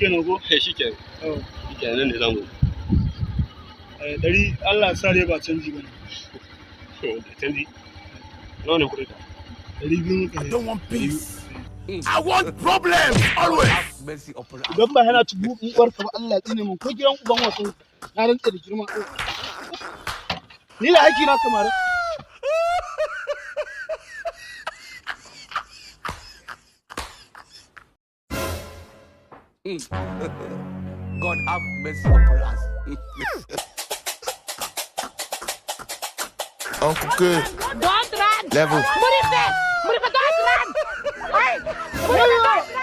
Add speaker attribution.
Speaker 1: kenan ko?
Speaker 2: Shikenan. Shikenan nan ne zamu.
Speaker 1: Dari Allah sa dai ba canji bane.
Speaker 2: Canji. Nawa ne kuɗin ka?
Speaker 1: 200
Speaker 3: I don't want peace. I want problems always.
Speaker 1: Idan ba yana tubu uwarka ba Allah ya tsine mun ko gidan uban wasu na rantsa da girman Allah. Ni da aiki na kamar.
Speaker 3: God have mercy upon us.
Speaker 4: Uncle Good.
Speaker 5: Don't run!
Speaker 4: Level.
Speaker 5: Murife! Murife, don't run! Hey! Murife, don't